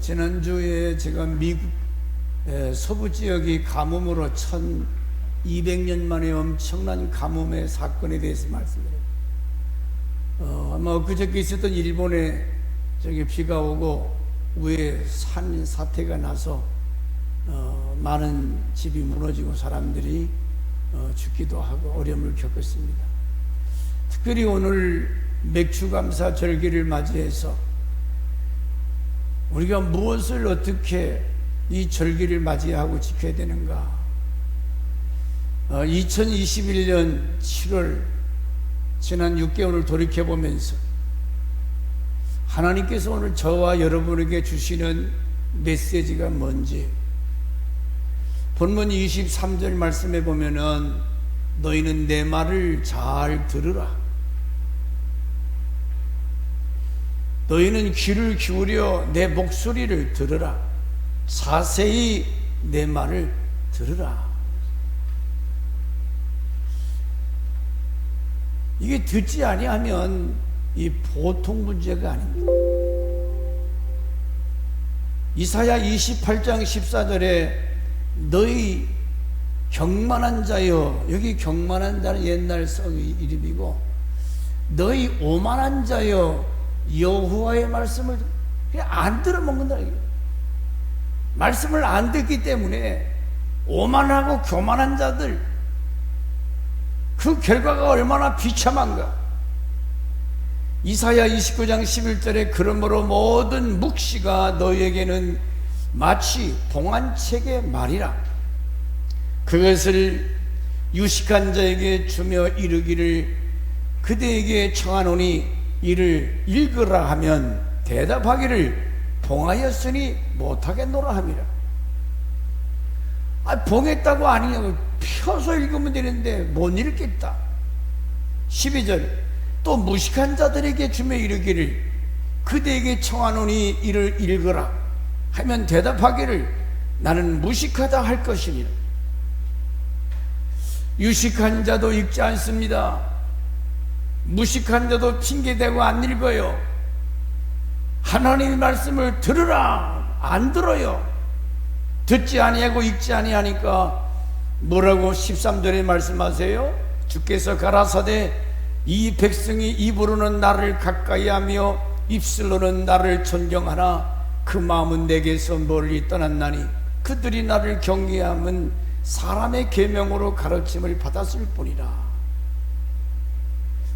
지난주에 제가 미국 서부 지역이 가뭄으로 1200년 만에 엄청난 가뭄의 사건에 대해서 말씀드렸습니다. 아마 그저께 있었던 일본에 비가 오고 위에 산 사태가 나서 많은 집이 무너지고 사람들이 죽기도 하고 어려움을 겪었습니다. 특별히 오늘 맥주감사 절기를 맞이해서 우리가 무엇을 어떻게 이 절기를 맞이하고 지켜야 되는가? 2021년 7월 지난 6개월을 돌이켜보면서 하나님께서 오늘 저와 여러분에게 주시는 메시지가 뭔지, 본문 23절 말씀에 보면은 너희는 내 말을 잘 들으라. 너희는 귀를 기울여 내 목소리를 들으라. 자세히 내 말을 들으라. 이게 듣지 아니하면 이 보통 문제가 아닙니다. 이사야 28장 14절에 너희 경만한 자여, 여기 경만한 자는 옛날 성의 이름이고, 너희 오만한 자여 여호와의 말씀을 그냥 안 들어먹는다. 말씀을 안 듣기 때문에 오만하고 교만한 자들, 그 결과가 얼마나 비참한가. 이사야 29장 11절에 그러므로 모든 묵시가 너희에게는 마치 봉안책의 말이라. 그것을 유식한 자에게 주며 이르기를 그대에게 청하노니 이를 읽으라 하면 대답하기를 봉하였으니 못하겠노라 함이라. 봉했다고 아니냐고 펴서 읽으면 되는데 못 읽겠다. 12절 또 무식한 자들에게 주며 이르기를 그대에게 청하노니 이를 읽으라 하면 대답하기를 나는 무식하다 할 것이니라. 유식한 자도 읽지 않습니다. 무식한 자도 핑계대고 안 읽어요. 하나님의 말씀을 들으라, 안 들어요. 듣지 아니하고 읽지 아니하니까 뭐라고 13절에 말씀하세요? 주께서 가라사대 이 백성이 입으로는 나를 가까이하며 입술로는 나를 존경하나 그 마음은 내게서 멀리 떠났나니 그들이 나를 경외함은 사람의 계명으로 가르침을 받았을 뿐이라.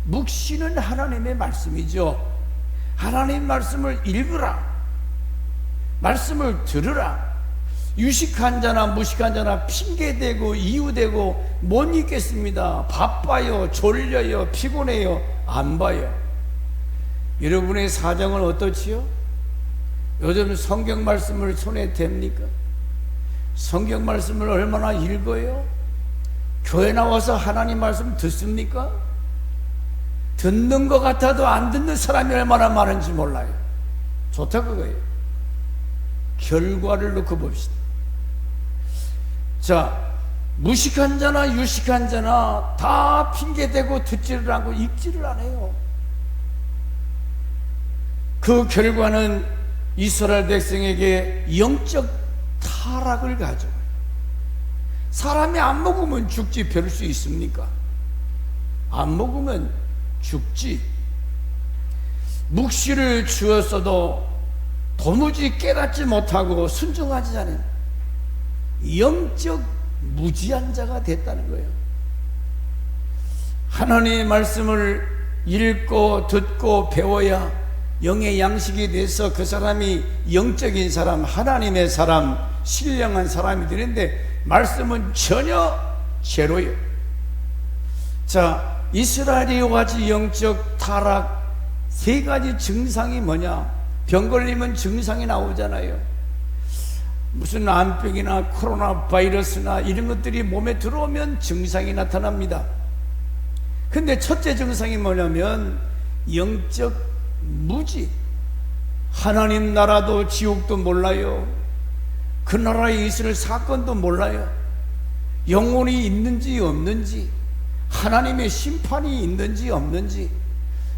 묵시는 하나님의 말씀이죠. 하나님 말씀을 읽으라, 말씀을 들으라. 유식한 자나 무식한 자나 핑계대고 이유대고 못 읽겠습니다. 바빠요, 졸려요, 피곤해요, 안 봐요. 여러분의 사정은 어떻지요? 요즘 성경 말씀을 손에 댑니까? 성경 말씀을 얼마나 읽어요? 교회 나와서 하나님 말씀 듣습니까? 듣는 것 같아도 안 듣는 사람이 얼마나 많은지 몰라요. 좋다 그거예요. 결과를 놓고 봅시다. 자, 무식한 자나 유식한 자나 다 핑계대고 듣지를 않고 읽지를 않아요. 그 결과는 이스라엘 백성에게 영적 타락을 가져와요. 사람이 안 먹으면 죽지 배울 수 있습니까? 안 먹으면 죽지. 묵시를 주었어도 도무지 깨닫지 못하고 순종하지 않은 영적 무지한 자가 됐다는 거예요. 하나님의 말씀을 읽고 듣고 배워야 영의 양식이 돼서 그 사람이 영적인 사람, 하나님의 사람, 신령한 사람이 되는데 말씀은 전혀 제로예요. 자, 이스라엘이 이와같이 영적 타락 세 가지 증상이 뭐냐? 병 걸리면 증상이 나오잖아요. 무슨 암병이나 코로나 바이러스나 이런 것들이 몸에 들어오면 증상이 나타납니다. 근데 첫째 증상이 뭐냐면 영적 무지. 하나님 나라도 지옥도 몰라요. 그 나라에 있을 사건도 몰라요. 영혼이 있는지 없는지, 하나님의 심판이 있는지 없는지,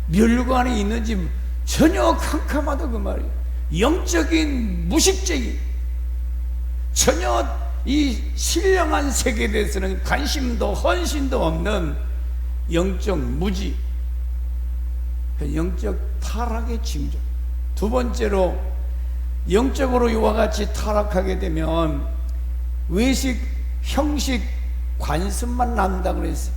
멸관이 있는지 전혀 캄캄하다 그 말이에요. 영적인 무식쟁이, 전혀 이 신령한 세계에 대해서는 관심도 헌신도 없는 영적 무지, 영적 타락의 징조. 두 번째로, 영적으로 이와 같이 타락하게 되면 외식, 형식, 관습만 난다고 그랬어요.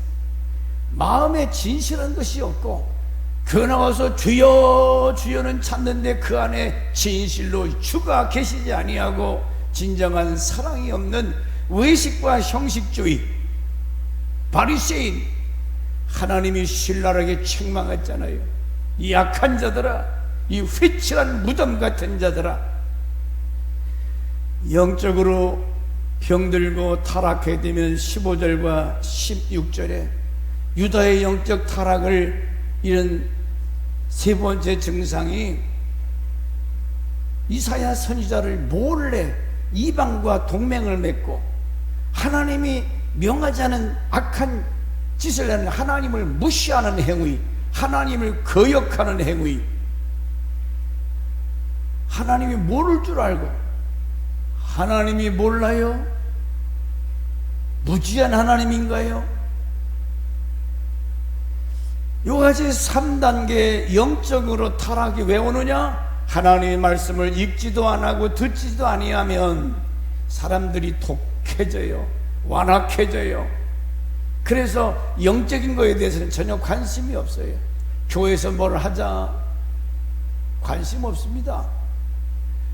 마음에 진실한 것이 없고, 그나와서 주여 주여는 찾는데 그 안에 진실로 주가 계시지 아니하고 진정한 사랑이 없는 외식과 형식주의, 바리새인, 하나님이 신랄하게 책망했잖아요. 이 약한 자들아, 이 회칠한 무덤 같은 자들아. 영적으로 병들고 타락하게 되면 15절과 16절에 유다의 영적 타락을 이런 세 번째 증상이, 이사야 선지자를 몰래 이방과 동맹을 맺고 하나님이 명하지 않은 악한 짓을 하는, 하나님을 무시하는 행위, 하나님을 거역하는 행위. 하나님이 모를 줄 알고 하나님이 몰라요? 무지한 하나님인가요? 요같이 3단계 영적으로 타락이 왜 오느냐? 하나님의 말씀을 읽지도 안 하고 듣지도 아니하면 사람들이 독해져요, 완악해져요. 그래서 영적인 거에 대해서는 전혀 관심이 없어요. 교회에서 뭘 하자, 관심 없습니다.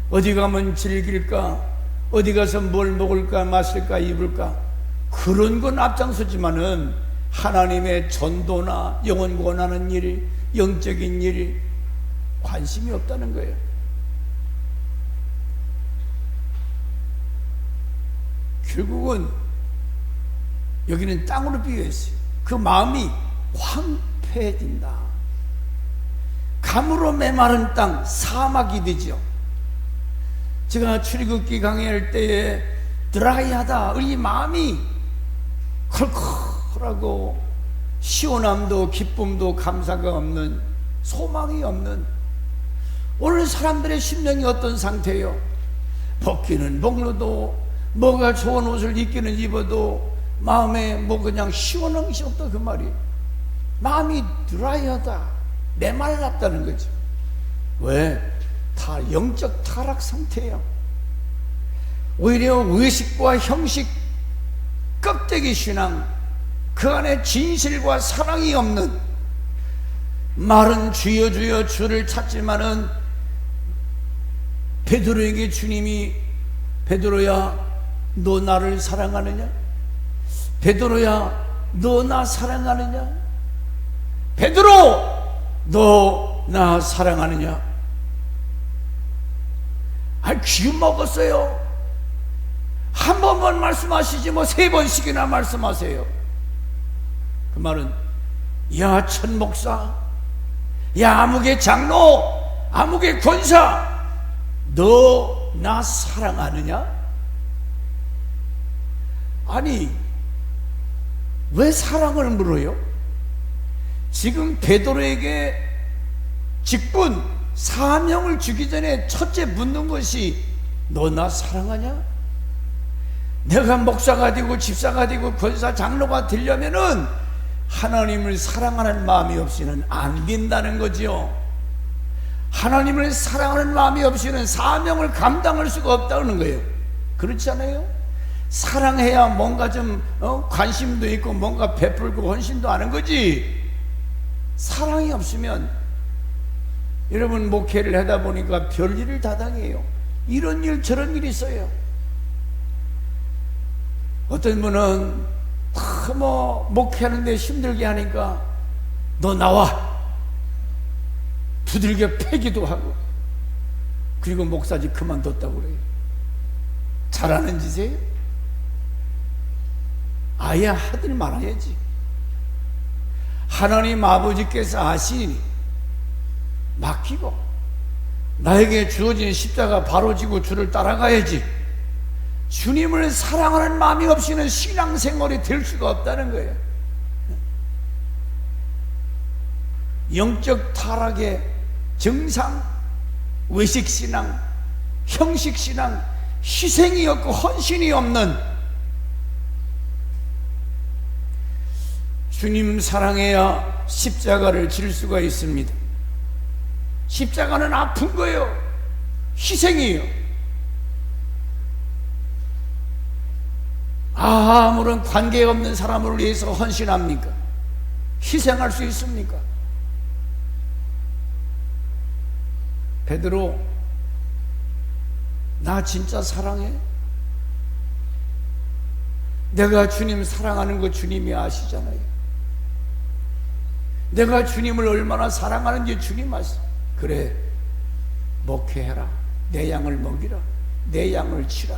어디 가면 즐길까, 어디 가서 뭘 먹을까, 마실까, 입을까, 그런 건 앞장서지만은 하나님의 전도나 영혼 구원하는 일, 영적인 일, 관심이 없다는 거예요. 결국은 여기는 땅으로 비유했어요. 그 마음이 황폐해진다. 감으로 메마른 땅, 사막이 되죠. 제가 출애굽기 강의할 때에 드라이하다, 우리 마음이 컬컬하고 시원함도 기쁨도 감사가 없는, 소망이 없는, 오늘 사람들의 심령이 어떤 상태예요? 먹기는 먹어도, 뭐가 좋은 옷을 입기는 입어도 마음에 뭐 그냥 시원한 것이 없다, 그 말이에요. 마음이 드라이하다, 메말랐다는 거죠. 왜? 다 영적 타락 상태예요. 오히려 의식과 형식, 껍데기 신앙, 그 안에 진실과 사랑이 없는, 말은 주여 주여 주를 찾지만은 베드로에게 주님이, 베드로야 너 나를 사랑하느냐? 베드로야 너 나 사랑하느냐? 베드로 너 나 사랑하느냐? 귀 먹었어요. 한 번만 말씀하시지 뭐 3번씩이나 말씀하세요. 그 말은, 야 천 목사, 야 아무개 장로, 아무개 권사, 너 나 사랑하느냐? 아니, 왜 사랑을 물어요? 지금 베드로에게 직분, 사명을 주기 전에 첫째 묻는 것이 너 나 사랑하냐? 내가 목사가 되고 집사가 되고 권사 장로가 되려면은 하나님을 사랑하는 마음이 없이는 안 된다는 거죠. 하나님을 사랑하는 마음이 없이는 사명을 감당할 수가 없다는 거예요. 그렇지 않아요? 사랑해야 뭔가 좀 관심도 있고 뭔가 베풀고 헌신도 하는 거지. 사랑이 없으면, 여러분 목회를 하다 보니까 별일을 다 당해요. 이런 일 저런 일이 있어요. 어떤 분은 뭐 목회하는데 힘들게 하니까 너 나와, 두들겨 패기도 하고, 그리고 목사직 그만뒀다고 그래요. 잘하는 짓이에요? 아예 하들 말아야지. 하나님 아버지께서 아시니 맡기고 나에게 주어진 십자가 바로 지고 주를 따라가야지. 주님을 사랑하는 마음이 없이는 신앙생활이 될 수가 없다는 거예요. 영적 타락의 증상, 외식신앙, 형식신앙, 희생이 없고 헌신이 없는, 주님 사랑해야 십자가를 질 수가 있습니다. 십자가는 아픈 거예요. 희생이에요. 아무런 관계없는 사람을 위해서 헌신합니까? 희생할 수 있습니까? 베드로, 나 진짜 사랑해? 내가 주님 사랑하는 거 주님이 아시잖아요. 내가 주님을 얼마나 사랑하는지 주님 아시죠. 그래, 목회해라. 내 양을 먹이라. 내 양을 치라.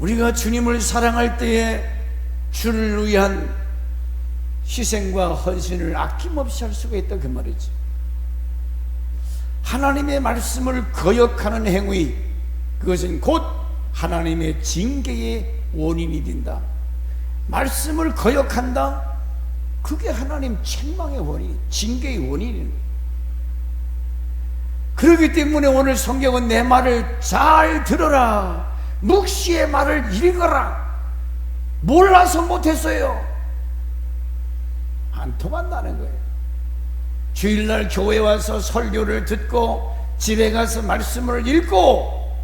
우리가 주님을 사랑할 때에 주를 위한 희생과 헌신을 아낌없이 할 수가 있다, 그 말이지. 하나님의 말씀을 거역하는 행위, 그것은 곧 하나님의 징계의 원인이 된다. 말씀을 거역한다? 그게 하나님 책망의 원인, 징계의 원인입니다. 그렇기 때문에 오늘 성경은 내 말을 잘 들어라, 묵시의 말을 읽어라. 몰라서 못했어요. 안 통한다는 거예요. 주일날 교회 와서 설교를 듣고 집에 가서 말씀을 읽고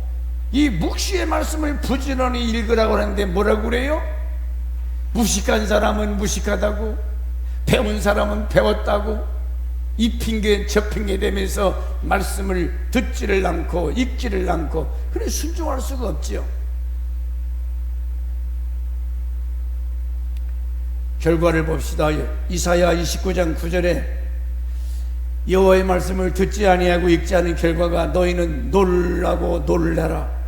이 묵시의 말씀을 부지런히 읽으라고 하는데 뭐라고 그래요? 무식한 사람은 무식하다고, 배운 사람은 배웠다고, 이 핑계 저 핑계 대면서 말씀을 듣지를 않고 읽지를 않고, 그래 순종할 수가 없지요. 결과를 봅시다. 이사야 29장 9절에 여호와의 말씀을 듣지 아니하고 읽지 않은 결과가 너희는 놀라고 놀래라.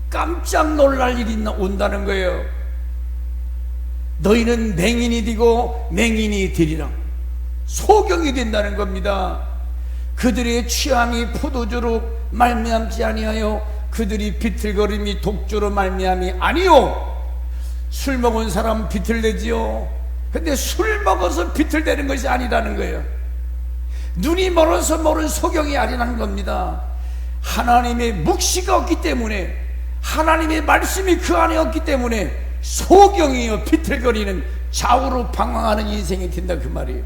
깜짝 놀랄 일이 온다는 거예요. 너희는 맹인이 되고 맹인이 되리라. 소경이 된다는 겁니다. 그들의 취함이 포도주로 말미암지 아니하여 그들이 비틀거림이 독주로 말미암이 아니요. 술 먹은 사람 비틀대지요. 근데 술 먹어서 비틀대는 것이 아니라는 거예요. 눈이 멀어서 모른 소경이 아니라는 겁니다. 하나님의 묵시가 없기 때문에, 하나님의 말씀이 그 안에 없기 때문에 소경이요, 비틀거리는 좌우로 방황하는 인생이 된다, 그 말이에요.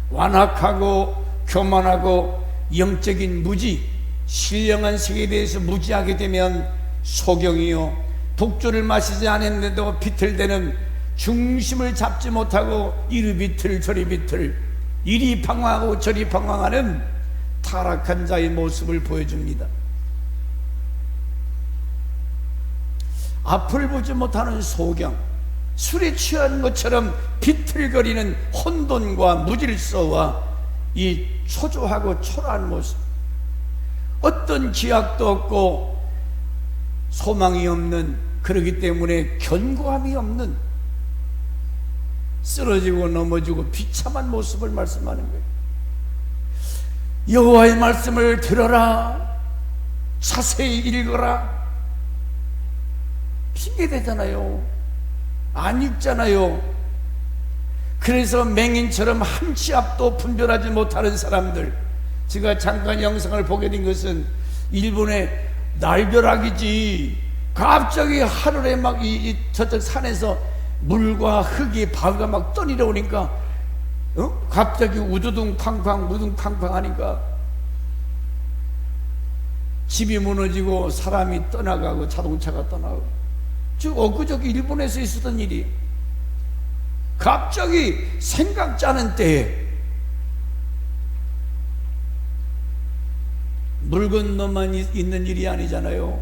완악하고 교만하고 영적인 무지, 신령한 세계에 대해서 무지하게 되면 소경이요, 독주를 마시지 않았는데도 비틀대는, 중심을 잡지 못하고 이리 비틀 저리 비틀, 이리 방황하고 저리 방황하는 타락한 자의 모습을 보여줍니다. 앞을 보지 못하는 소경, 술에 취한 것처럼 비틀거리는 혼돈과 무질서와 이 초조하고 초라한 모습, 어떤 기약도 없고 소망이 없는, 그러기 때문에 견고함이 없는, 쓰러지고 넘어지고 비참한 모습을 말씀하는 거예요. 여호와의 말씀을 들어라, 자세히 읽어라. 핑계대잖아요. 안 읽잖아요. 그래서 맹인처럼 한 치 앞도 분별하지 못하는 사람들, 제가 잠깐 영상을 보게 된 것은 일본의 날벼락이지, 갑자기 하늘에 막 저쪽 산에서 물과 흙이 바위가 막 떠내려오니까 갑자기 우두둥 팡팡 우두둥 팡팡 하니까 집이 무너지고 사람이 떠나가고 자동차가 떠나고, 즉 엊그저께 일본에서 있었던 일이 갑자기 생각지 않은 때에 물 건너만 있는 일이 아니잖아요.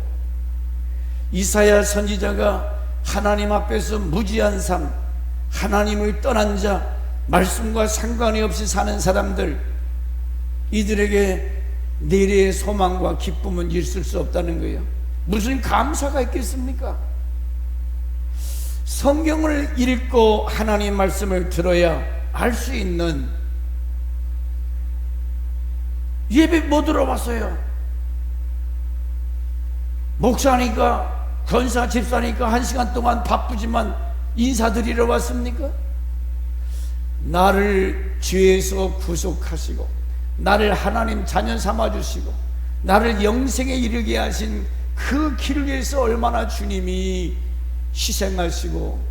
이사야 선지자가 하나님 앞에서 무지한 삶, 하나님을 떠난 자, 말씀과 상관이 없이 사는 사람들, 이들에게 내래의 소망과 기쁨은 있을 수 없다는 거예요. 무슨 감사가 있겠습니까? 성경을 읽고 하나님 말씀을 들어야 알 수 있는, 예배 못 들어봤어요. 목사니까, 권사 집사니까 1시간 동안 바쁘지만 인사드리러 왔습니까? 나를 죄에서 구속하시고 나를 하나님 자녀 삼아주시고 나를 영생에 이르게 하신 그 길을 위해서 얼마나 주님이 희생하시고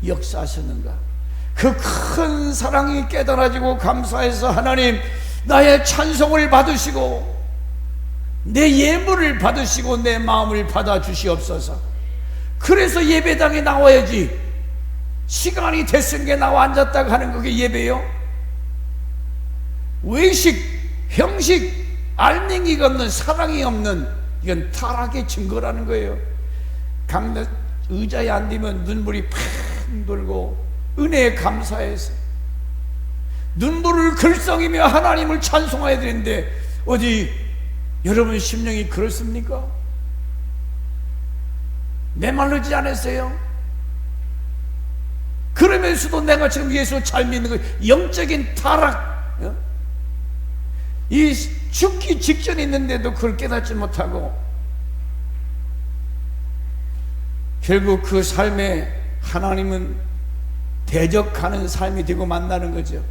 역사하셨는가. 그 큰 사랑이 깨달아지고 감사해서 하나님 나의 찬송을 받으시고 내 예물을 받으시고 내 마음을 받아주시옵소서. 그래서 예배당에 나와야지. 시간이 됐은 게 나와 앉았다가 하는 그게 예배요? 외식, 형식, 알맹이가 없는, 사랑이 없는, 이건 타락의 증거라는 거예요. 의자에 앉으면 눈물이 팡 돌고 은혜에 감사해서 눈물을 글썽이며 하나님을 찬송해야 되는데 어디 여러분 심령이 그렇습니까? 메말르지 않으세요? 그러면서도 내가 지금 예수 잘 믿는 거 영적인 타락, 이 죽기 직전에 있는데도 그걸 깨닫지 못하고 결국 그 삶에 하나님은 대적하는 삶이 되고 만나는 거죠.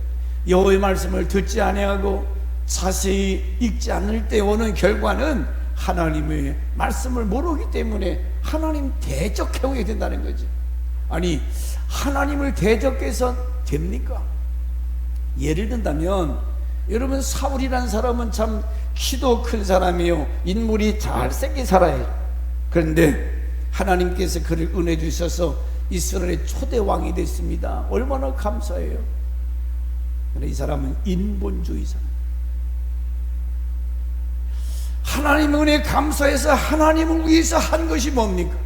여호와의 말씀을 듣지 아니하고 자세히 읽지 않을 때 오는 결과는 하나님의 말씀을 모르기 때문에 하나님 대적해오게 된다는 거죠. 아니 하나님을 대적해서 됩니까? 예를 든다면 여러분 사울이라는 사람은 참 키도 큰 사람이요 인물이 잘생긴 사람이에요. 그런데 하나님께서 그를 은혜 주셔서 이스라엘의 초대 왕이 됐습니다. 얼마나 감사해요. 그런데 이 사람은 인본주의자. 하나님 은혜 감사해서 하나님을 위해서 한 것이 뭡니까?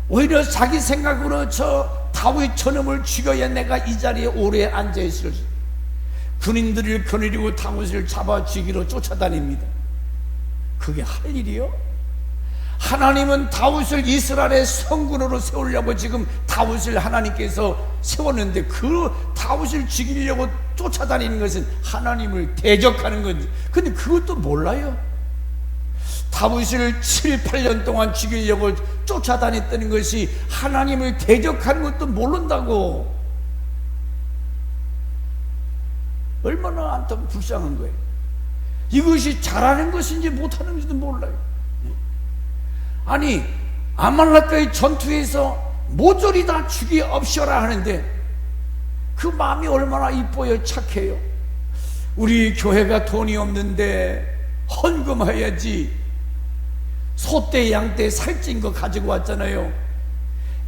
오히려 자기 생각으로 저 다윗 저놈을 죽여야 내가 이 자리에 오래 앉아있을 수, 군인들을 거느리고 다윗을 잡아 죽이러 쫓아다닙니다. 그게 할 일이요? 하나님은 다윗을 이스라엘의 성군으로 세우려고 지금 다윗을 하나님께서 세웠는데 그 다윗을 죽이려고 쫓아다니는 것은 하나님을 대적하는 건지. 근데 그것도 몰라요. 다윗을 7, 8년 동안 죽이려고 쫓아다녔다는 것이 하나님을 대적하는 것도 모른다고. 얼마나 안타깝고 불쌍한 거예요. 이것이 잘하는 것인지 못하는 것인지도 몰라요. 아니 아말렉과의 전투에서 모조리 다 죽이옵시라 하는데 그 마음이 얼마나 이뻐요, 착해요. 우리 교회가 돈이 없는데 헌금해야지. 소떼 양떼 살찐 거 가지고 왔잖아요.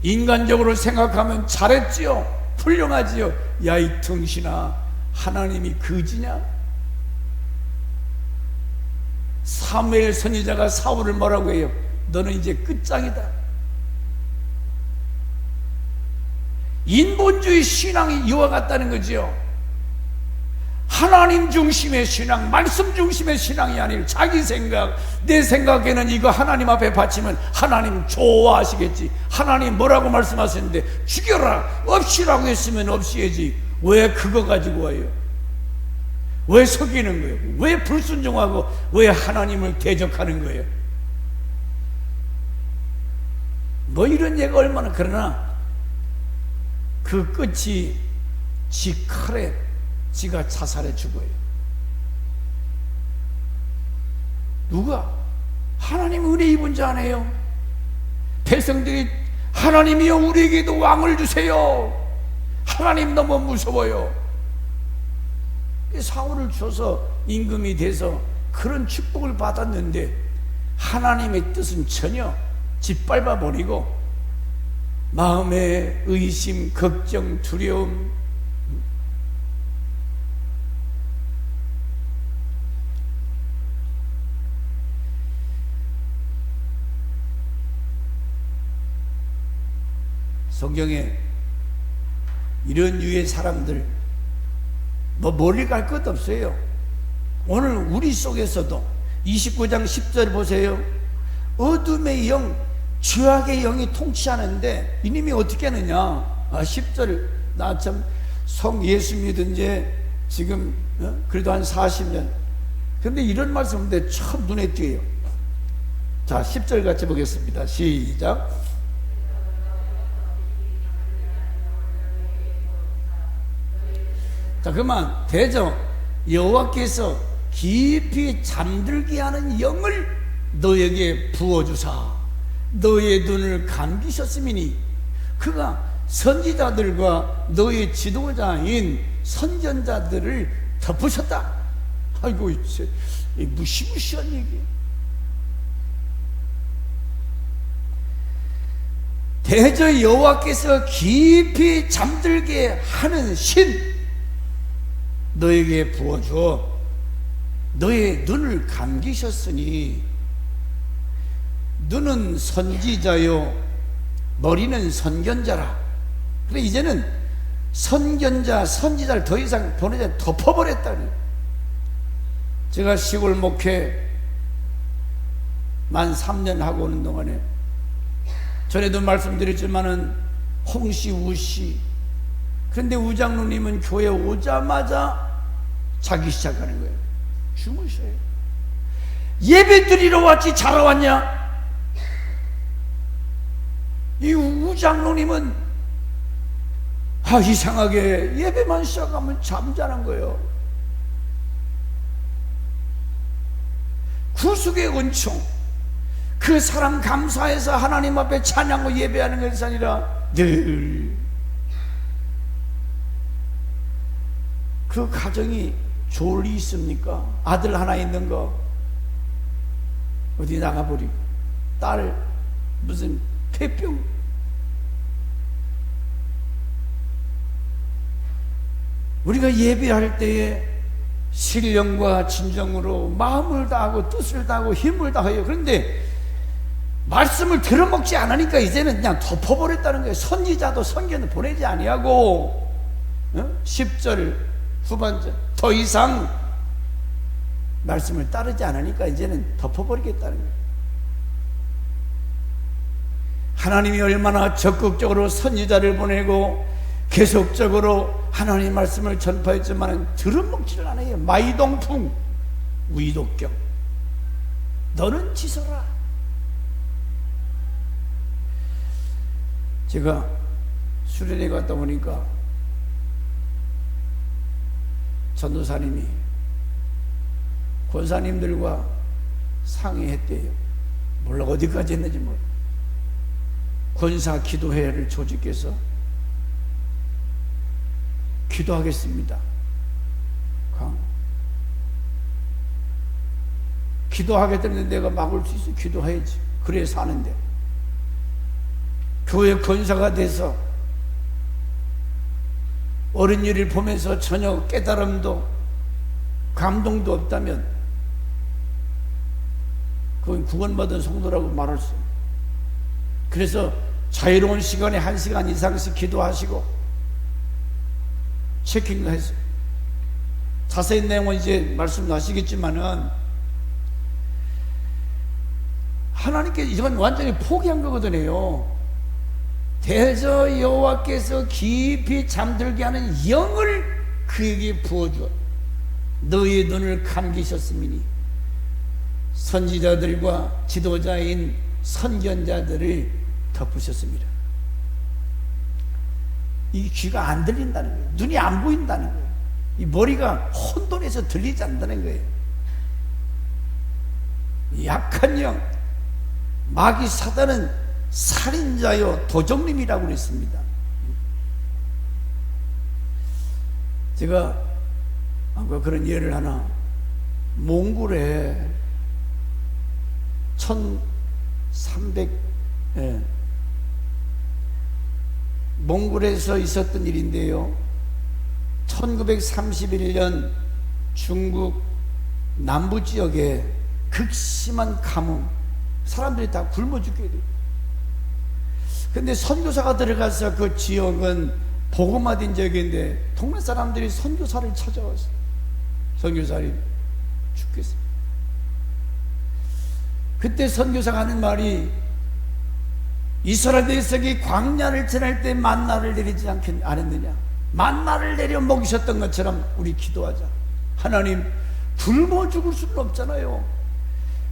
인간적으로 생각하면 잘했지요, 훌륭하지요. 야 이 등신아, 하나님이 그지냐? 사무엘 선지자가 사울을 뭐라고 해요? 너는 이제 끝장이다. 인본주의 신앙이 이와 같다는 거지요. 하나님 중심의 신앙, 말씀 중심의 신앙이 아니라 자기 생각, 내 생각에는 이거 하나님 앞에 바치면 하나님 좋아하시겠지. 하나님 뭐라고 말씀하셨는데 죽여라, 없이라고 했으면 없이야지. 왜 그거 가지고 와요? 왜 속이는 거예요? 왜 불순종하고 왜 하나님을 대적하는 거예요? 뭐 이런 얘가 얼마나. 그러나 그 끝이 지 칼에 지가 자살해 죽어요. 누가? 하나님 은혜 입은 자 아니에요? 백성들이 하나님이여 우리에게도 왕을 주세요. 하나님 너무 무서워요. 사울을 줘서 임금이 돼서 그런 축복을 받았는데 하나님의 뜻은 전혀 짓밟아 버리고 마음의 의심, 걱정, 두려움, 성경에 이런 유의 사람들 뭐 멀리 갈 것 없어요. 오늘 우리 속에서도 29장 10절 보세요. 어둠의 영, 죄악의 영이 통치하는데 이님이 어떻게 하느냐. 10절 나 참 성 예수 믿은 지 지금 그래도 한 40년. 근데 이런 말씀인데 참 눈에 띄어요. 자 10절 같이 보겠습니다. 시작. 자, 그만 대저 여호와께서 깊이 잠들게 하는 영을 너에게 부어주사 너의 눈을 감기셨음이니 그가 선지자들과 너의 지도자인 선견자들을 덮으셨다. 아이고, 이 무시무시한 얘기. 대저 여호와께서 깊이 잠들게 하는 신 너에게 부어주어 너의 눈을 감기셨으니 눈은 선지자요 머리는 선견자라. 그래 이제는 선견자 선지자를 더 이상 보내지 않고 덮어버렸다니. 제가 시골 목회 만 3년 하고 오는 동안에 전에도 말씀드렸지만은 홍씨 우씨, 그런데 우장로님은 교회 오자마자 자기 시작하는 거예요. 주무셔요. 예배 드리러 왔지 자러 왔냐? 이 우장로님은 이상하게 예배만 시작하면 잠자는 거예요. 구속의 은총, 그 사랑 감사해서 하나님 앞에 찬양하고 예배하는 것이 아니라 늘 그 가정이 좋을 리 있습니까? 아들 하나 있는 거 어디 나가버리고 딸 무슨 폐병. 우리가 예배할 때에 신령과 진정으로 마음을 다하고 뜻을 다하고 힘을 다해요. 그런데 말씀을 들어먹지 않으니까 이제는 그냥 덮어버렸다는 거예요. 선지자도 선견도 보내지 아니하고 10절 후반절 더 이상 말씀을 따르지 않으니까 이제는 덮어버리겠다는 거예요. 하나님이 얼마나 적극적으로 선지자를 보내고 계속적으로 하나님 말씀을 전파했지만 들어먹지를 않아요. 마이동풍 위독경 너는 지서라. 제가 수련회 갔다 오니까 전도사님이 권사님들과 상의했대요. 몰라 어디까지 했는지 몰라. 권사 기도회를 조직해서 기도하겠습니다. 기도하겠다는데 내가 막을 수 있어. 기도해야지. 그래 사는데 교회 권사가 돼서 어른 일을 보면서 전혀 깨달음도 감동도 없다면 그건 구원받은 성도라고 말할 수 없어요. 그래서 자유로운 시간에 1시간 이상씩 기도하시고 체킹도 했어요. 자세한 내용은 이제 말씀하시겠지만은 하나님께서 이건 완전히 포기한 거거든요. 대저 여호와께서 깊이 잠들게 하는 영을 그에게 부어주어 너의 눈을 감기셨음이니 선지자들과 지도자인 선견자들을 덮으셨습니다. 이 귀가 안 들린다는 거예요. 눈이 안 보인다는 거예요. 이 머리가 혼돈해서 들리지 않는다는 거예요. 약한 영, 마귀 사단은 살인자요 도적님이라고 그랬습니다. 제가 그런 예를 하나, 몽골에 1300 몽골에서 있었던 일인데요. 1931년 중국 남부 지역에 극심한 가뭄, 사람들이 다 굶어 죽게 돼요. 근데 선교사가 들어가서 그 지역은 복음화된 지역인데 동네 사람들이 선교사를 찾아왔어요. 선교사를 죽겠어요. 그때 선교사가 하는 말이 이스라엘 백성이 광야를 지날 때 만나를 내리지 않았느냐. 만나를 내려 먹이셨던 것처럼 우리 기도하자. 하나님, 굶어 죽을 수는 없잖아요.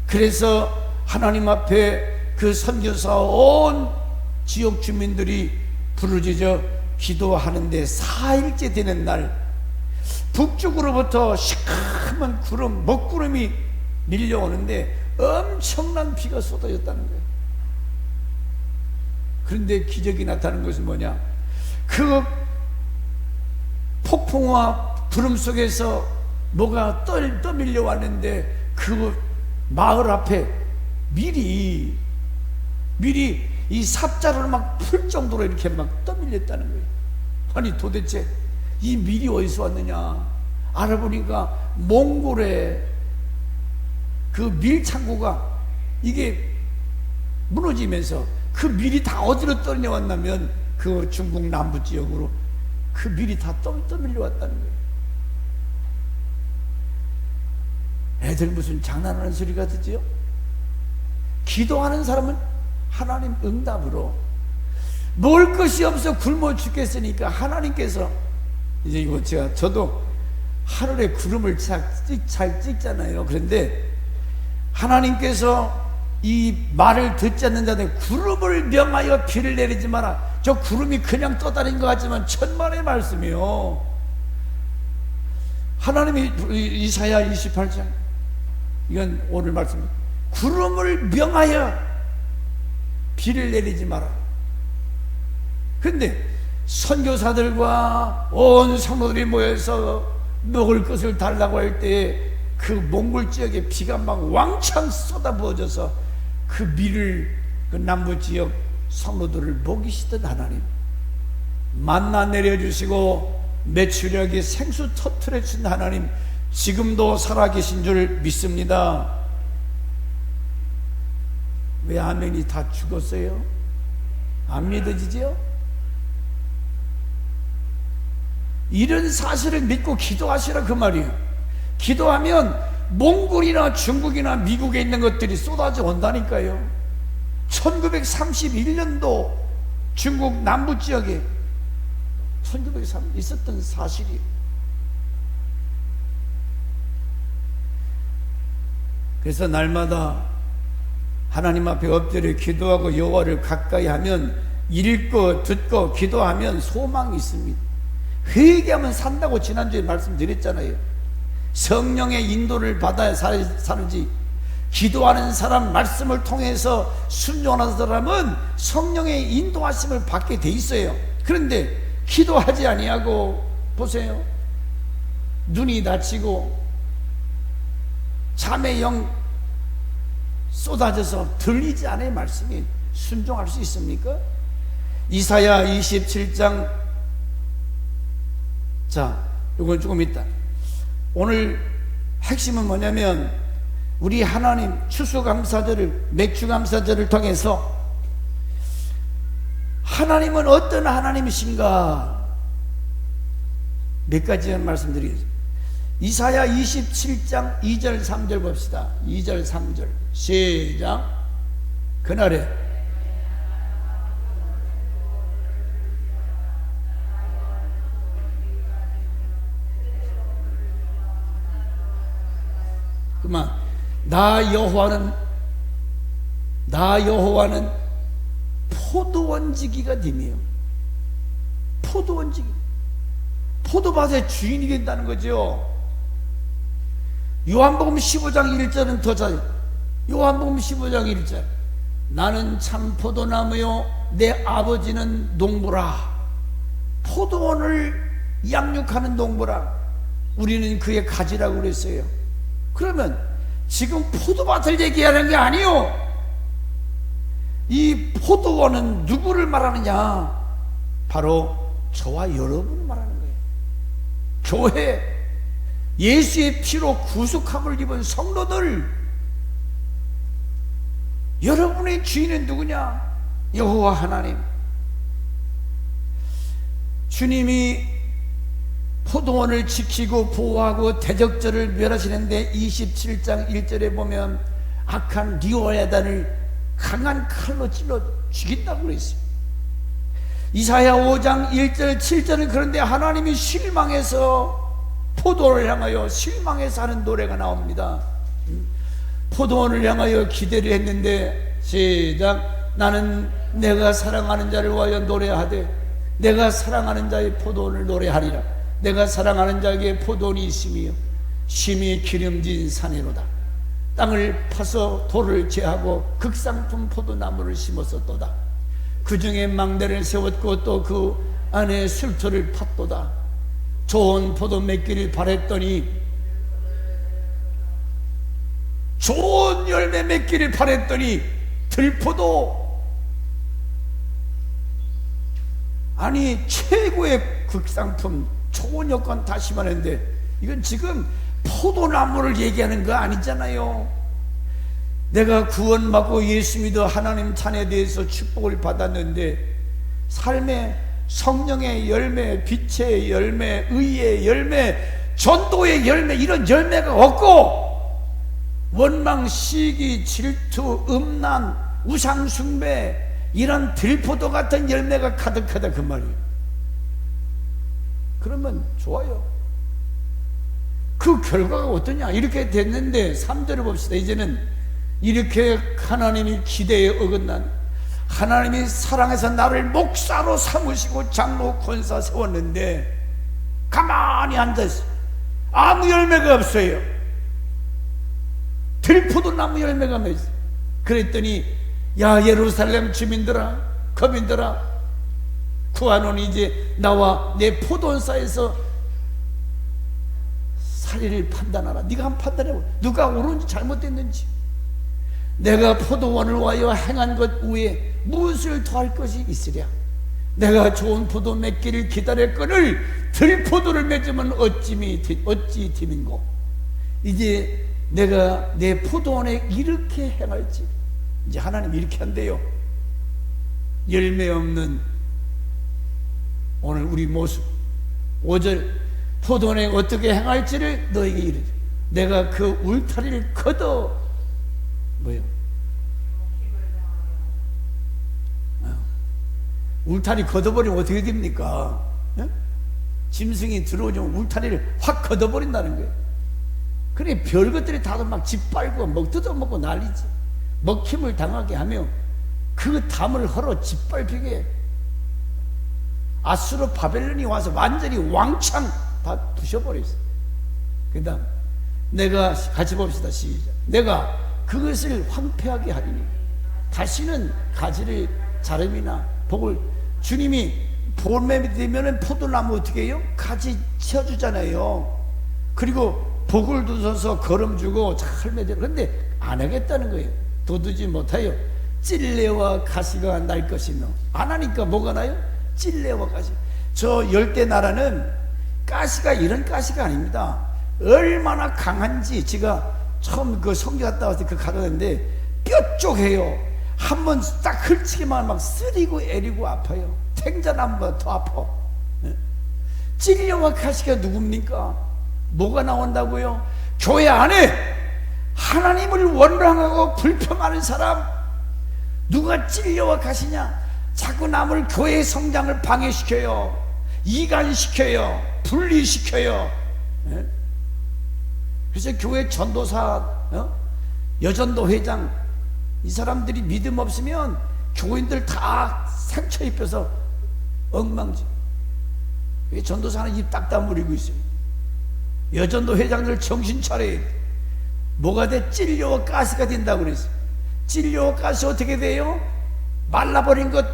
그래서 하나님 앞에 그 선교사 온 지역 주민들이 부르짖어 기도하는데 4일째 되는 날 북쪽으로부터 시커먼 구름, 먹구름이 밀려오는데 엄청난 비가 쏟아졌다는 거예요. 그런데 기적이 나타나는 것은 뭐냐? 그 폭풍과 구름 속에서 뭐가 떠밀려 왔는데 그 마을 앞에 밀이 이 삽자루를 막 풀 정도로 이렇게 막 떠밀렸다는 거예요. 아니 도대체 이 밀이 어디서 왔느냐? 알아보니까 몽골의 그 밀 창고가 이게 무너지면서 그 밀이 다 어디로 떠내려왔냐면 그 중국 남부 지역으로 그 밀이 다 떠밀려 왔다는 거예요. 애들 무슨 장난하는 소리가 듣지요? 기도하는 사람은 하나님 응답으로, 먹을 것이 없어 굶어 죽겠으니까 하나님께서 이제 이거 저도 하늘에 구름을 잘 찍잖아요. 그런데 하나님께서 이 말을 듣지 않는 자들 구름을 명하여 비를 내리지 마라. 저 구름이 그냥 떠다닌 것 같지만 천만의 말씀이요. 하나님이 이사야 28장, 이건 오늘 말씀, 구름을 명하여 비를 내리지 마라. 근데 선교사들과 온 성도들이 모여서 먹을 것을 달라고 할 때 그 몽골 지역에 비가 막 왕창 쏟아부어져서 그 밀을, 그 남부 지역 성도들을 먹이시던 하나님, 만나 내려주시고 매출력이 생수 터뜨려 주신 하나님, 지금도 살아계신 줄 믿습니다. 왜 아멘이 다 죽었어요? 안 믿어지지요? 이런 사실을 믿고 기도하시라 그 말이에요. 기도하면 몽골이나 중국이나 미국에 있는 것들이 쏟아져 온다니까요. 1931년도 중국 남부 지역에 1903 있었던 사실이에요. 그래서 날마다 하나님 앞에 엎드려 기도하고 여호와를 가까이 하면, 읽고 듣고 기도하면 소망이 있습니다. 회개하면 산다고 지난주에 말씀드렸잖아요. 성령의 인도를 받아야 살지, 기도하는 사람, 말씀을 통해서 순종하는 사람은 성령의 인도하심을 받게 돼 있어요. 그런데 기도하지 아니하고 보세요, 눈이 다치고 잠의 영 쏟아져서 들리지 않아요. 말씀이 순종할 수 있습니까? 이사야 27장, 자, 이건 조금 있다. 오늘 핵심은 뭐냐면, 우리 하나님 추수감사절을, 맥주감사절을 통해서 하나님은 어떤 하나님이신가 몇 가지 말씀드리겠습니다. 이사야 27장 2절 3절 봅시다. 2절 3절 시작. 그날에 그만, 나 여호와는 포도원지기가 됨이요. 포도원지기, 포도밭의 주인이 된다는 거죠. 요한복음 15장 1절은 더 잘, 요한복음 15장 1절, 나는 참 포도나무요 내 아버지는 농부라. 포도원을 양육하는 농부라. 우리는 그의 가지라고 그랬어요. 그러면 지금 포도밭을 얘기하는 게 아니요, 이 포도원은 누구를 말하느냐? 바로 저와 여러분을 말하는 거예요. 교회, 예수의 피로 구속함을 입은 성도들, 여러분의 주인은 누구냐? 여호와 하나님. 주님이 포도원을 지키고 보호하고 대적절을 멸하시는데 27장 1절에 보면 악한 리오야단을 강한 칼로 찔러 죽인다고 그랬어요. 이사야 5장 1절 7절은 그런데 하나님이 실망해서 포도원을 향하여 실망해서 하는 노래가 나옵니다. 포도원을 향하여 기대를 했는데, 시작. 나는 내가 사랑하는 자를 위하여 노래하되 내가 사랑하는 자의 포도원을 노래하리라. 내가 사랑하는 자에게 포도원이 있으며 심히 기름진 산이로다. 땅을 파서 돌을 제하고 극상품 포도나무를 심었었도다. 그 중에 망대를 세웠고 또 그 안에 술토를 팠도다. 좋은 포도 맺기를 바랬더니 좋은 열매 맺기를 바랬더니 들포도, 아니 최고의 극상품 좋은 여건 다 심었는데 이건 지금 포도나무를 얘기하는 거 아니잖아요. 내가 구원받고 예수 믿어 하나님 찬에 대해서 축복을 받았는데 삶의 성령의 열매, 빛의 열매, 의의 열매, 전도의 열매, 이런 열매가 없고 원망, 시기, 질투, 음란, 우상숭배, 이런 들포도 같은 열매가 가득하다 그 말이에요. 그러면 좋아요. 그 결과가 어떠냐? 이렇게 됐는데 3절을 봅시다. 이제는 이렇게 하나님이 기대에 어긋난, 하나님이 사랑해서 나를 목사로 삼으시고 장로 권사 세웠는데 가만히 앉아있어. 아무 열매가 없어요. 들포도 나무 열매가 맺어. 그랬더니 야 예루살렘 주민들아, 거민들아, 구하노니 이제 나와 내 포도원사에서 사리를 판단하라. 네가 한번 판단해봐. 누가 옳은지 잘못됐는지. 내가 포도원을 와여 행한 것 외에 무엇을 더할 것이 있으랴. 내가 좋은 포도 맺기를 기다렸거늘 들포도를 맺으면 어찌 팀인고. 이제 내가 내 포도원에 이렇게 행할지. 이제 하나님 이렇게 한대요. 열매 없는 오늘 우리 모습 5절 포도원에 어떻게 행할지를 너에게 이르리. 내가 그 울타리를 걷어 뭐요? 울타리 걷어버리면 어떻게 됩니까? 예? 짐승이 들어오면 울타리를 확 걷어버린다는 거예요. 그래 별것들이 다들 막 짓밟고 막 뜯어먹고 난리지. 먹힘을 당하게 하며 그 담을 헐어 짓밟히게 아수르 바벨론이 와서 완전히 왕창 다 부셔버렸어. 그 다음 내가 같이 봅시다. 시작. 내가 그것을 황폐하게 하리니 다시는 가지를 자름이나 복을, 주님이 봄에 되면은 포도나무 어떻게 해요? 가지 치워주잖아요. 그리고 복을 두셔서 걸음 주고 잘 맺어. 그런데 안 하겠다는 거예요. 도두지 못하여 찔레와 가시가 날 것이며. 안 하니까 뭐가 나요? 찔레와 가시. 저 열대 나라는 가시가 이런 가시가 아닙니다. 얼마나 강한지 제가 처음 그 성교 갔다 왔을 때 그 가졌는데 뾰족해요. 한번 딱 헐치기만 막 쓰리고 애리고 아파요. 생자나무보다 더 아파. 찔레와 가시가 누굽니까? 뭐가 나온다고요? 교회 안에 하나님을 원망하고 불평하는 사람, 누가 찔레와 가시냐? 자꾸 남을 교회의 성장을 방해시켜요. 이간시켜요. 분리시켜요. 그래서 교회 전도사, 여전도 회장, 이 사람들이 믿음 없으면 교인들 다 상처 입혀서 엉망지. 전도사는 입 딱 다물고 있어요. 여전도 회장들 정신 차려야 돼. 뭐가 돼? 찔려와 가시가 된다고 그랬어요. 찔려와 가시 어떻게 돼요? 말라버린 것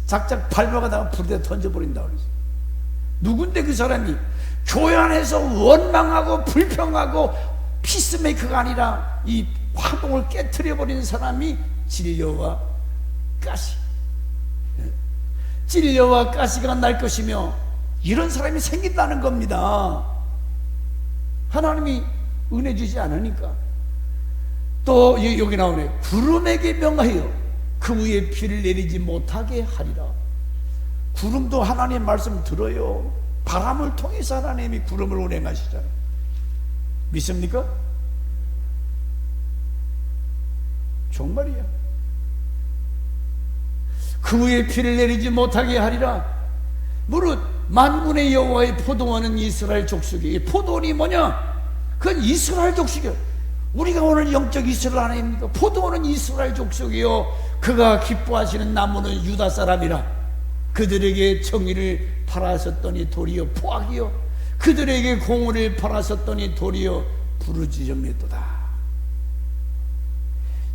작작 밟아가다가 불에다 던져버린다고 그랬어요. 누군데 그 사람이? 교회 안에서 원망하고 불평하고 피스메이커가 아니라 이 화동을 깨트려버리는 사람이 찔려와 가시. 찔려와 가시가 날 것이며 이런 사람이 생긴다는 겁니다. 하나님이 은혜 주지 않으니까. 또 여기 나오네. 구름에게 명하여 그 위에 비를 내리지 못하게 하리라. 구름도 하나님 말씀 들어요. 바람을 통해서 하나님이 구름을 운행하시잖아요. 믿습니까? 정말이야. 그 위에 비를 내리지 못하게 하리라. 무릇 만군의 여호와의 포도원은 이스라엘 족속이에요. 포도원이 뭐냐? 그건 이스라엘 족속이에요. 우리가 오늘 영적 이스라엘 아닙니까? 포도원은 이스라엘 족속이요, 그가 기뻐하시는 나무는 유다 사람이라. 그들에게 정의를 팔았었더니 도리어 포악이요 그들에게 공의를 팔았었더니 도리어 부르짖음이었도다.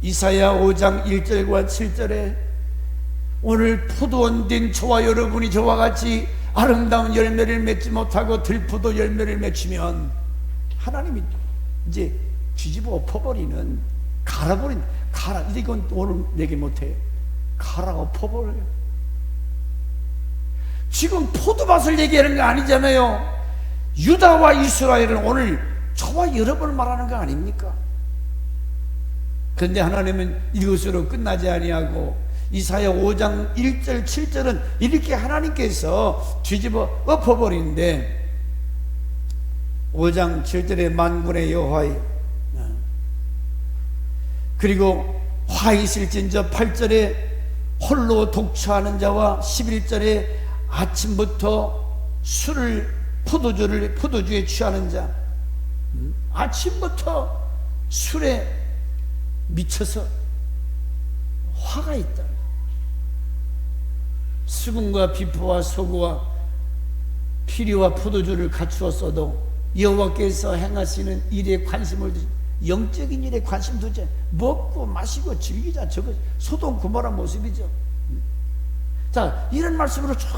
이사야 5장 1절과 7절에 오늘 포도원 된 저와 여러분이 저와 같이 아름다운 열매를 맺지 못하고 들포도 열매를 맺히면 하나님이 이제 뒤집어 엎어버리는, 갈아버린, 이건 오늘 내게 못해, 갈아 엎어버려요. 지금 포도밭을 얘기하는 거 아니잖아요. 유다와 이스라엘은 오늘 저와 여러분을 말하는 거 아닙니까? 그런데 하나님은 이것으로 끝나지 아니하고 이사야 5장 1절 7절은 이렇게 하나님께서 뒤집어 엎어버리는데, 5장 7절에 만군의 여호와의, 그리고 화 있을진저 8절에 홀로 독처하는 자와 11절에 아침부터 포도주에 취하는 자, 아침부터 술에 미쳐서 화가 있다. 수금과 비포와 소구와 피리와 포도주를 갖추었어도 여호와께서 행하시는 일에 관심을 두지, 영적인 일에 관심 두지, 먹고 마시고 즐기자, 저거 소돔 고모라 모습이죠. 자, 이런 말씀으로 쭉.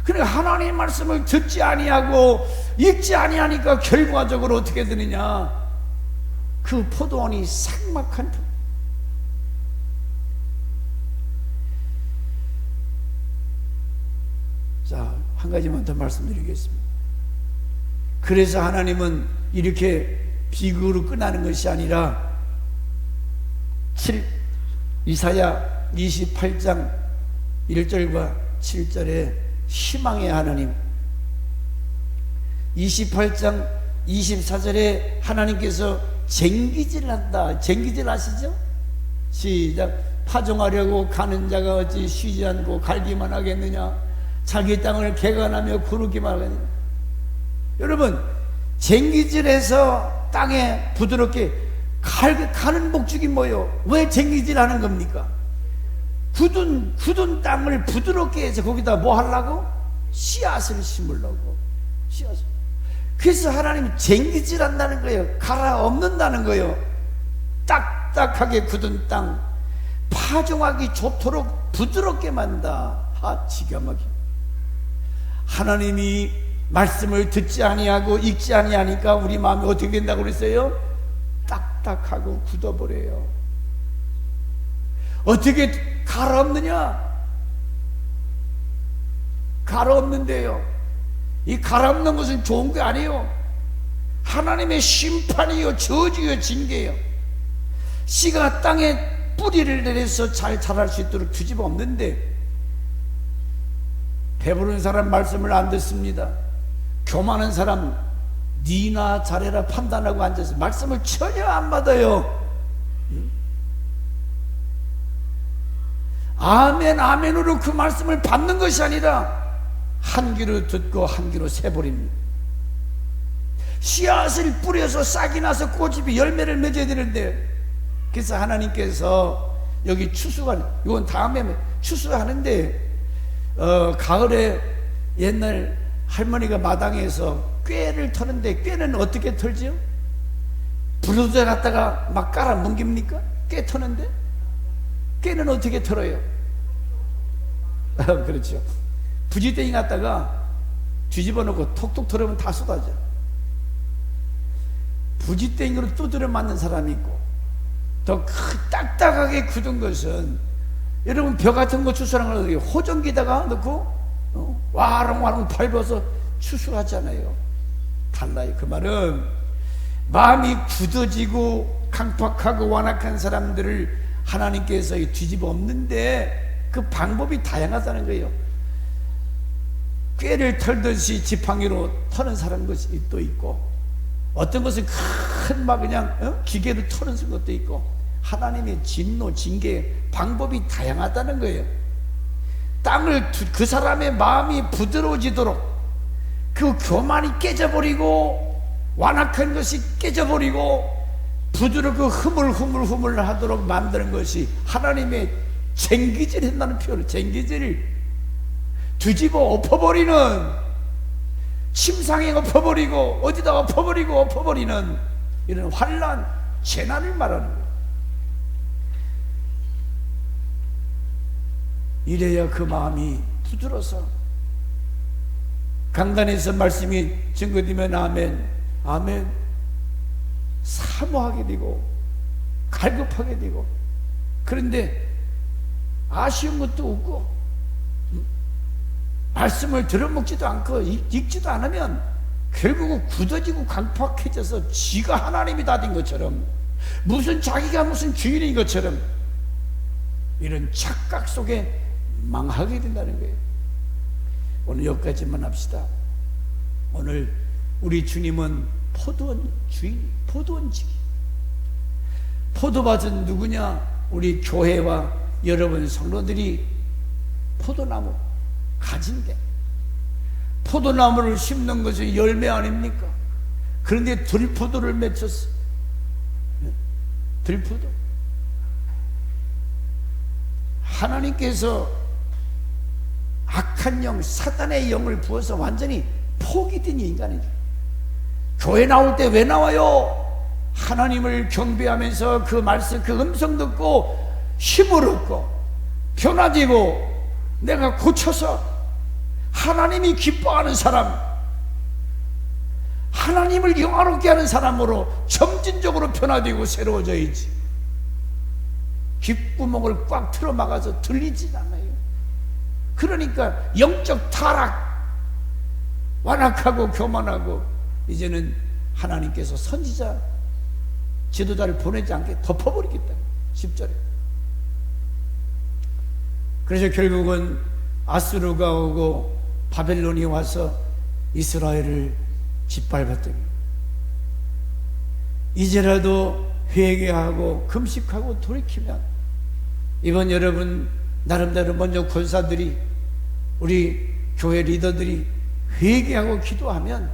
그러니까 하나님의 말씀을 듣지 아니하고 읽지 아니하니까 결과적으로 어떻게 되느냐, 그 포도원이 삭막한 포. 자, 한 가지만 더 말씀드리겠습니다. 그래서 하나님은 이렇게 비극으로 끝나는 것이 아니라 이사야 28장 1절과 7절에 희망의 하나님, 28장 24절에 하나님께서 쟁기질을 한다. 쟁기질 아시죠? 시작. 파종하려고 가는 자가 어찌 쉬지 않고 갈기만 하겠느냐, 자기 땅을 개간하며 구르기만 하겠느냐. 여러분, 쟁기질해서 땅에 부드럽게 가는 목적이 뭐예요? 왜 쟁기질 하는 겁니까? 굳은 땅을 부드럽게 해서 거기다 뭐 하려고? 씨앗을 심으려고. 씨앗을. 그래서 하나님이 쟁기질 한다는 거예요. 갈아 엎는다는 거예요. 딱딱하게 굳은 땅, 파종하기 좋도록 부드럽게 만다. 기가 막혀. 하나님이 말씀을 듣지 아니하고 읽지 아니하니까 우리 마음이 어떻게 된다고 그랬어요? 딱딱하고 굳어버려요. 어떻게 갈아엎느냐? 갈아엎는데요, 이 갈아엎는 것은 좋은 게 아니에요. 하나님의 심판이요, 저주요, 징계요. 씨가 땅에 뿌리를 내려서 잘 자랄 수 있도록 뒤집어 엎는데, 배부른 사람 말씀을 안 듣습니다. 교만한 사람 니나 잘해라 판단하고 앉아서 말씀을 전혀 안 받아요. 아멘 아멘으로 그 말씀을 받는 것이 아니라 한 귀로 듣고 한 귀로 새버립니다. 씨앗을 뿌려서 싹이 나서 꽃이 열매를 맺어야 되는데, 그래서 하나님께서 여기 추수가, 이건 다음에 추수하는데, 가을에 옛날 할머니가 마당에서 꾀를 터는데, 꾀는 어떻게 털지요? 불로소에 갖다가 막 깔아 뭉깁니까? 꾀 터는데? 꾀는 어떻게 털어요? 그렇죠. 부지땡이 갖다가 뒤집어 놓고 톡톡 털으면 다 쏟아져. 부지땡이로 두드려 맞는 사람이 있고, 더 딱딱하게 굳은 것은, 여러분 벼 같은 거 추수하는 걸 호전기다가 넣고 와롱와롱 밟아서 추수하잖아요. 달라요. 그 말은 마음이 굳어지고 강팍하고 완악한 사람들을 하나님께서 뒤집어 엎는데, 그 방법이 다양하다는 거예요. 꾀를 털듯이 지팡이로 터는 사람 것이 또 있고, 어떤 것은 큰 막 그냥 기계로 터는 것도 있고, 하나님의 진노, 징계 방법이 다양하다는 거예요. 땅을, 그 사람의 마음이 부드러워지도록, 그 교만이 깨져버리고 완악한 것이 깨져버리고 부드럽고 흐물흐물흐물 하도록 만드는 것이 하나님의 쟁기질 한다는 표현을, 쟁기질. 뒤집어 엎어버리는, 침상에 엎어버리고 어디다 엎어버리는 이런 환난, 재난을 말하는 거예요. 이래야 그 마음이 부드러워서 강단에서 말씀이 증거되면 아멘, 아멘, 사모하게 되고 갈급하게 되고. 그런데 아쉬운 것도 없고 말씀을 들어먹지도 않고 읽지도 않으면 결국은 굳어지고 강팍해져서 지가 하나님이 다 된 것처럼, 무슨 자기가 무슨 주인인 것처럼 이런 착각 속에 망하게 된다는 거예요. 오늘 여기까지만 합시다. 오늘 우리 주님은 포도원 주인, 포도원지. 포도밭은 누구냐? 우리 교회와 여러분 성도들이 포도나무 가진 게, 포도나무를 심는 것이 열매 아닙니까? 그런데 들포도를 맺혔어. 들포도. 하나님께서 악한 영, 사단의 영을 부어서 완전히 포기된 인간이죠. 교회 나올 때 왜 나와요? 하나님을 경배하면서 그 말씀, 그 음성 듣고 힘을 얻고 변화되고 내가 고쳐서 하나님이 기뻐하는 사람, 하나님을 영화롭게 하는 사람으로 점진적으로 변화되고 새로워져야지. 귓구멍을 꽉 틀어 막아서 들리진 않아요. 그러니까 영적 타락, 완악하고 교만하고, 이제는 하나님께서 선지자, 지도자를 보내지 않게 덮어버리겠다. 10절에. 그래서 결국은 아수르가 오고 바벨론이 와서 이스라엘을 짓밟았더니, 이제라도 회개하고 금식하고 돌이키면, 이번 여러분 나름대로 먼저 권사들이, 우리 교회 리더들이 회개하고 기도하면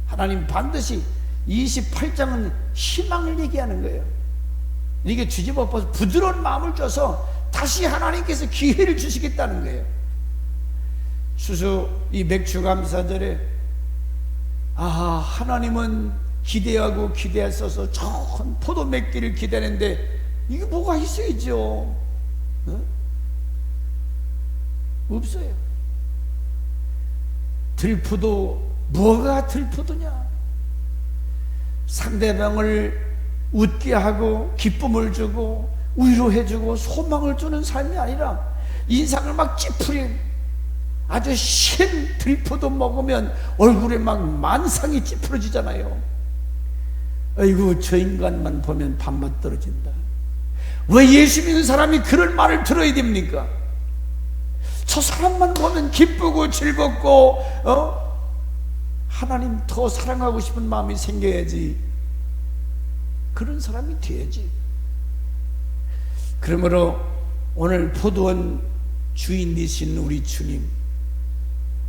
하나님 반드시 28장은 희망을 얘기하는 거예요. 이게 뒤집어 엎어서 부드러운 마음을 줘서 다시 하나님께서 기회를 주시겠다는 거예요. 수수 이 맥주 감사절에 하나님은 기대하고 기대했어서 좋은 포도 맺기를 기대하는데 이게 뭐가 있어야죠. 없어요. 들포도, 뭐가 들포도냐? 상대방을 웃게 하고 기쁨을 주고 위로해주고 소망을 주는 삶이 아니라 인상을 막 찌푸린 아주 신 들포도 먹으면 얼굴에 막 만상이 찌푸러지잖아요. 아이고, 저 인간만 보면 밥맛 떨어진다. 왜 예수 믿는 사람이 그런 말을 들어야 됩니까? 저 사람만 보면 기쁘고 즐겁고 하나님 더 사랑하고 싶은 마음이 생겨야지. 그런 사람이 돼야지. 그러므로 오늘 포도원 주인 되신 우리 주님,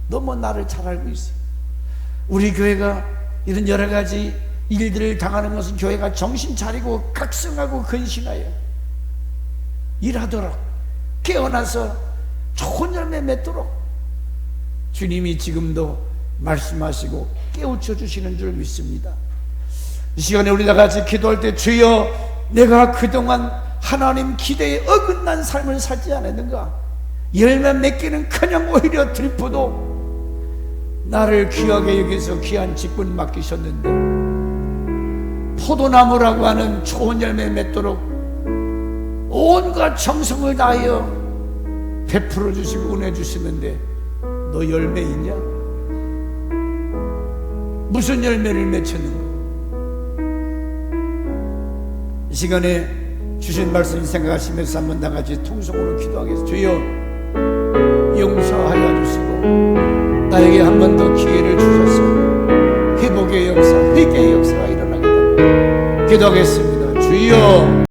너무 나를 잘 알고 있어요. 우리 교회가 이런 여러 가지 일들을 당하는 것은 교회가 정신 차리고 각성하고 근신하여 일하도록, 깨어나서 좋은 열매 맺도록 주님이 지금도 말씀하시고 깨우쳐 주시는 줄 믿습니다. 이 시간에 우리 다 같이 기도할 때, 주여, 내가 그동안 하나님 기대에 어긋난 삶을 살지 않았는가? 열매 맺기는 그냥 오히려 들포도 나를 귀하게 여기서 귀한 직분 맡기셨는데, 포도나무라고 하는 좋은 열매 맺도록 온갖 정성을 다하여 베풀어 주시고 은혜 주시는데 너 열매 있냐? 무슨 열매를 맺혔는가? 이 시간에 주신 말씀 생각하시면서 한번 다 같이 통성으로 기도하겠습니다. 주여, 용서하여 주시고 나에게 한 번 더 기회를 주셔서 회복의 역사, 회개의 역사가 일어나게 됩니다. 기도하겠습니다. 주여,